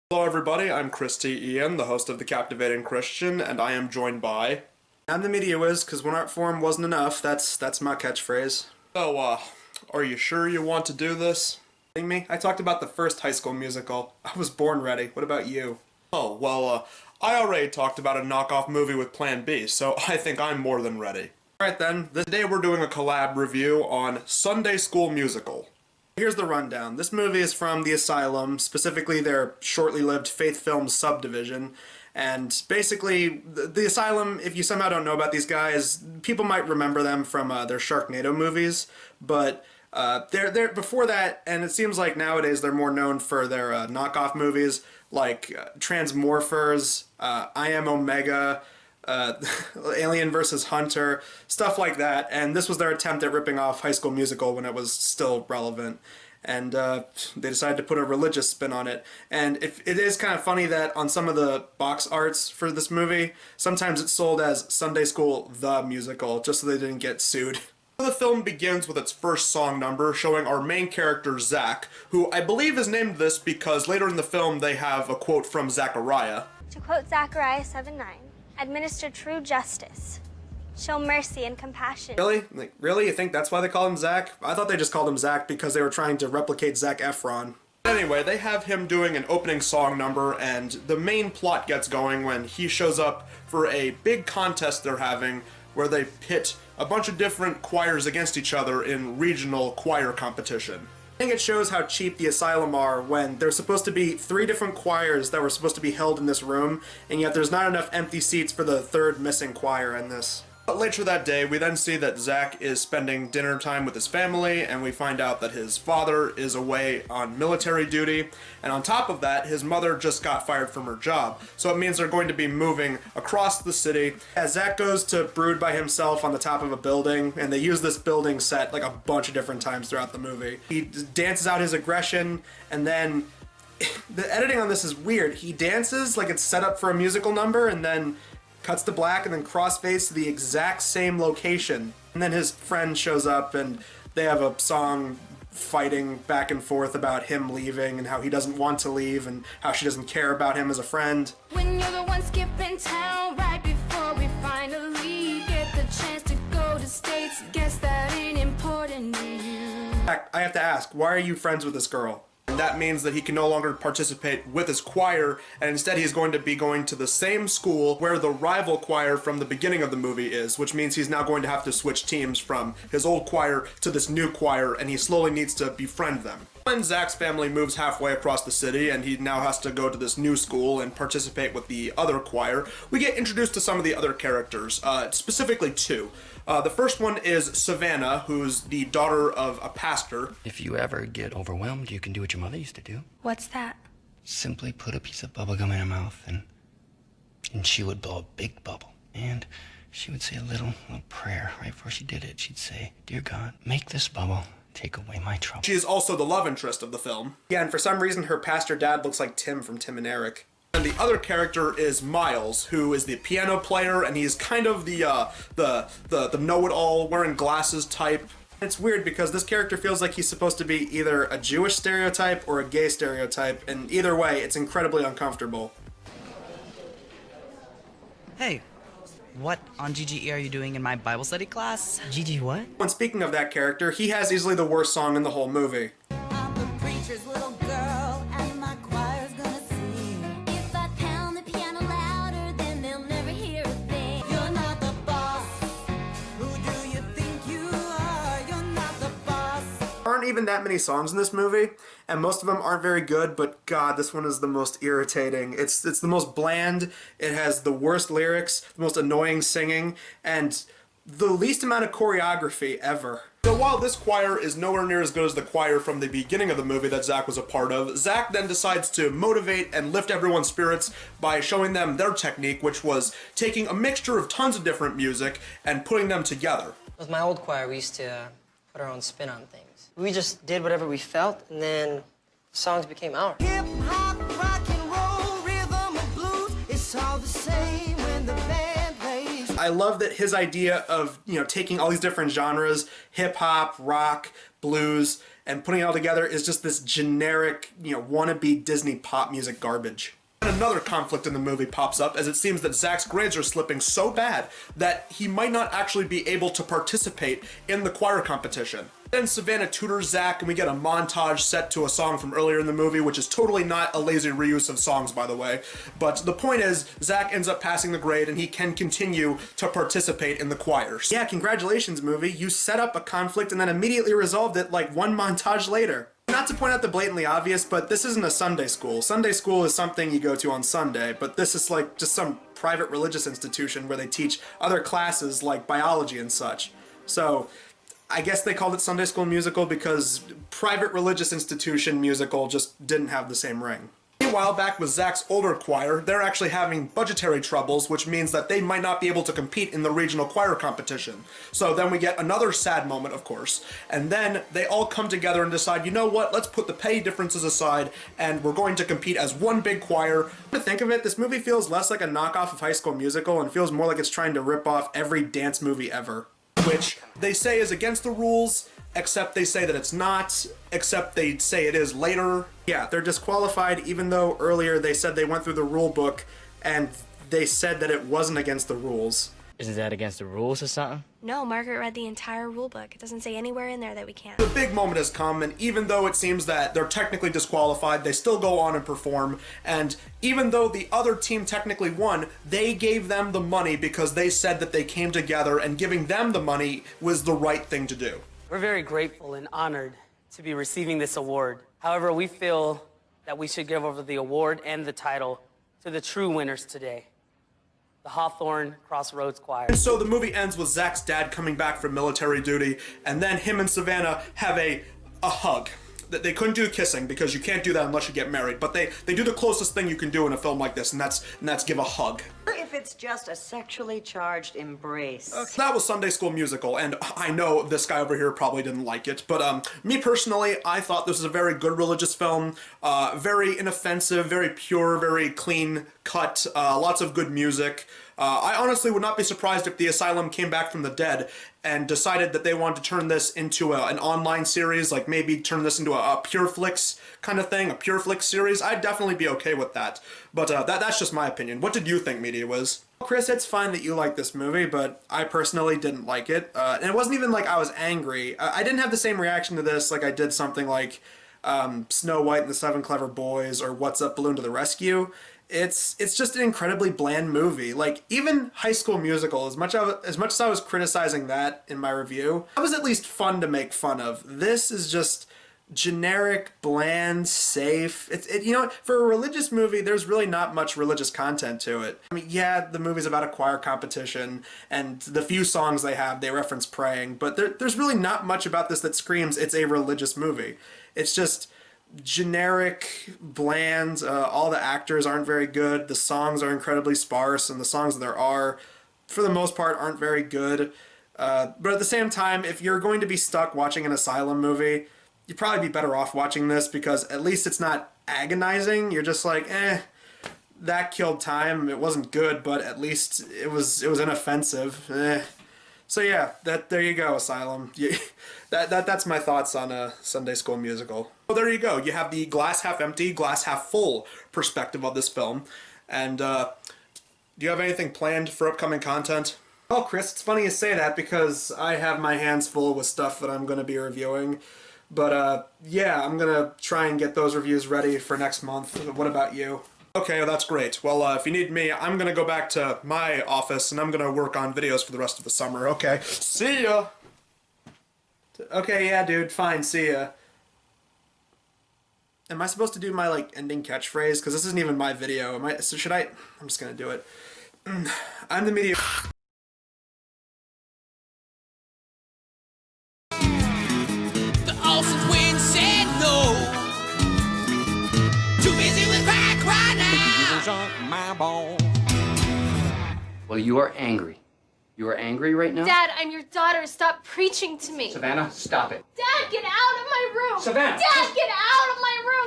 Hello everybody, I'm Christy Ian, the host of The Captivating Christian, and I am joined by... I'm the Media Wiz, because one art form wasn't enough. That's my catchphrase. So, are you sure you want to do this? Kidding me? I talked about the first High School Musical. I was born ready. What about you? Oh, well, I already talked about a knockoff movie with Plan B, so I think I'm more than ready. Alright then, Today we're doing a collab review on Sunday School Musical. here's the rundown. This movie is from the Asylum, specifically their shortly lived Faith Films subdivision. And basically, the Asylum, if you somehow don't know about these guys, people might remember them from their Sharknado movies, but they're before that, and it seems like nowadays they're more known for their knockoff movies like Transmorphers, I Am Omega, Alien vs. Hunter, stuff like that. And this was their attempt at ripping off High School Musical when it was still relevant. And they decided to put a religious spin on it. And it is kind of funny that on some of the box arts for this movie, sometimes it's sold as Sunday School the Musical, just so they didn't get sued. The film begins with its first song number showing our main character, Zach, who I believe is named this because later in the film they have a quote from Zechariah. To quote Zechariah 7:9, administer true justice, show mercy and compassion. Really? Like, really? You think that's why they call him Zach? I thought they just called him Zach because they were trying to replicate Zac Efron. Anyway, they have him doing an opening song number, and the main plot gets going when he shows up for a big contest they're having where they pit a bunch of different choirs against each other in regional choir competition. I think it shows how cheap the Asylum are when there's supposed to be 3 different choirs that were supposed to be held in this room, and yet there's not enough empty seats for the 3rd missing choir in this. But later that day, we then see that Zach is spending dinner time with his family, and we find out that his father is away on military duty, and on top of that, his mother just got fired from her job. So it means they're going to be moving across the city. As Zach goes to brood by himself on the top of a building, and they use this building set like a bunch of different times throughout the movie. He dances out his aggression, and then the editing on this is weird. He dances like it's set up for a musical number, and then cuts to black and then crossfades to the exact same location. And then his friend shows up and they have a song fighting back and forth about him leaving and how he doesn't want to leave and how she doesn't care about him as a friend. When you're the one skipping town right before we finally get the chance to go to States, guess that ain't important to you. I have to ask, why are you friends with this girl? And that means that he can no longer participate with his choir, and instead he's going to be going to the same school where the rival choir from the beginning of the movie is, which means he's now going to have to switch teams from his old choir to this new choir, and he slowly needs to befriend them. When Zach's family moves halfway across the city and he now has to go to this new school and participate with the other choir, we get introduced to some of the other characters, specifically 2. The first one is Savannah, who's the daughter of a pastor. If you ever get overwhelmed, you can do what your mother used to do. What's that? Simply put a piece of bubble gum in her mouth, and she would blow a big bubble. And she would say a little prayer right before she did it. She'd say, "Dear God, make this bubble take away my trouble." She is also the love interest of the film. Yeah, and for some reason her pastor dad looks like Tim from Tim and Eric. And the other character is Miles, who is the piano player, and he's kind of the know-it-all, wearing glasses type. It's weird because this character feels like he's supposed to be either a Jewish stereotype or a gay stereotype, and either way, it's incredibly uncomfortable. Hey, what on GGE are you doing in my Bible study class? Gigi, what? When speaking of that character, he has easily the worst song in the whole movie. I'm the preacher's little girl and my choir's gonna sing. If I pound the piano louder, then they'll never hear a thing. You're not the boss. Who do you think you are? You're not the boss. There aren't even that many songs in this movie, and most of them aren't very good, but God, this one is the most irritating. It's the most bland, it has the worst lyrics, the most annoying singing, and the least amount of choreography ever. So while this choir is nowhere near as good as the choir from the beginning of the movie that Zach was a part of, Zach then decides to motivate and lift everyone's spirits by showing them their technique, which was taking a mixture of tons of different music and putting them together. With my old choir, we used to put our own spin on things. We just did whatever we felt, and then songs became ours. Hip hop, rock and roll, rhythm and blues, it's all the same when the band plays. I love that his idea of, taking all these different genres, hip hop, rock, blues, and putting it all together is just this generic, wannabe Disney pop music garbage. And another conflict in the movie pops up as it seems that Zach's grades are slipping so bad that he might not actually be able to participate in the choir competition. Then Savannah tutors Zach and we get a montage set to a song from earlier in the movie, which is totally not a lazy reuse of songs, by the way. But the point is, Zach ends up passing the grade and he can continue to participate in the choirs. Yeah, congratulations, movie. You set up a conflict and then immediately resolved it like one montage later. Not to point out the blatantly obvious, but this isn't a Sunday school. Sunday school is something you go to on Sunday, but this is like just some private religious institution where they teach other classes like biology and such. So I guess they called it Sunday School Musical because private religious institution musical just didn't have the same ring. Meanwhile, back with Zach's older choir, they're actually having budgetary troubles, which means that they might not be able to compete in the regional choir competition. So then we get another sad moment, of course, and then they all come together and decide, you know what, let's put the pay differences aside, and we're going to compete as one big choir. To think of it, this movie feels less like a knockoff of High School Musical and feels more like it's trying to rip off every dance movie ever. Which they say is against the rules, except they say that it's not, except they say it is later. Yeah, they're disqualified even though earlier they said they went through the rule book and they said that it wasn't against the rules. Isn't that against the rules or something? No, Margaret read the entire rule book. It doesn't say anywhere in there that we can't. The big moment has come, and even though it seems that they're technically disqualified, they still go on and perform, and even though the other team technically won, they gave them the money because they said that they came together and giving them the money was the right thing to do. We're very grateful and honored to be receiving this award. However, we feel that we should give over the award and the title to the true winners today. The Hawthorne Crossroads Choir. And so the movie ends with Zach's dad coming back from military duty, and then him and Savannah have a hug. They couldn't do kissing because you can't do that unless you get married, but they do the closest thing you can do in a film like this, and that's give a hug. If it's just a sexually charged embrace. That was Sunday School Musical, and I know this guy over here probably didn't like it, but me personally, I thought this was a very good religious film, very inoffensive, very pure, very clean cut, lots of good music. I honestly would not be surprised if the Asylum came back from the dead and decided that they wanted to turn this into an online series, like maybe turn this into a Pure Flix kind of thing, a Pure Flix series. I'd definitely be okay with that. But that's just my opinion. What did you think, Media Wiz? Chris, it's fine that you like this movie, but I personally didn't like it. And it wasn't even like I was angry. I didn't have the same reaction to this like I did something like Snow White and the Seven Clever Boys or What's Up, Balloon to the Rescue. It's just an incredibly bland movie. Like, even High School Musical, as much as I was criticizing that in my review, that was at least fun to make fun of. This is just generic, bland, safe. You know what? For a religious movie, there's really not much religious content to it. I mean, yeah, the movie's about a choir competition, and the few songs they have, they reference praying, but there's really not much about this that screams it's a religious movie. It's just generic, bland, all the actors aren't very good, the songs are incredibly sparse, and the songs that there are, for the most part, aren't very good. But at the same time, if you're going to be stuck watching an Asylum movie, you'd probably be better off watching this because at least it's not agonizing. You're just like, that killed time. It wasn't good, but at least it was inoffensive. So yeah, there you go, Asylum. That's my thoughts on a Sunday School Musical. Well, there you go. You have the glass half empty, glass half full perspective of this film. And do you have anything planned for upcoming content? Well, Chris, it's funny you say that because I have my hands full with stuff that I'm going to be reviewing. But yeah, I'm going to try and get those reviews ready for next month. What about you? Okay, well, that's great. Well, if you need me, I'm going to go back to my office and I'm going to work on videos for the rest of the summer. Okay, see ya! Okay, yeah, dude, fine, see ya. Am I supposed to do my, like, ending catchphrase? Because this isn't even my video. Should I? I'm just going to do it. I'm the Media... The Olsen's wind said no. Too busy with cry now. Well, you are angry. You are angry right now? Dad, I'm your daughter. Stop preaching to me. Savannah, stop it. Dad, get out of my room. Savannah! Dad, get out of my room.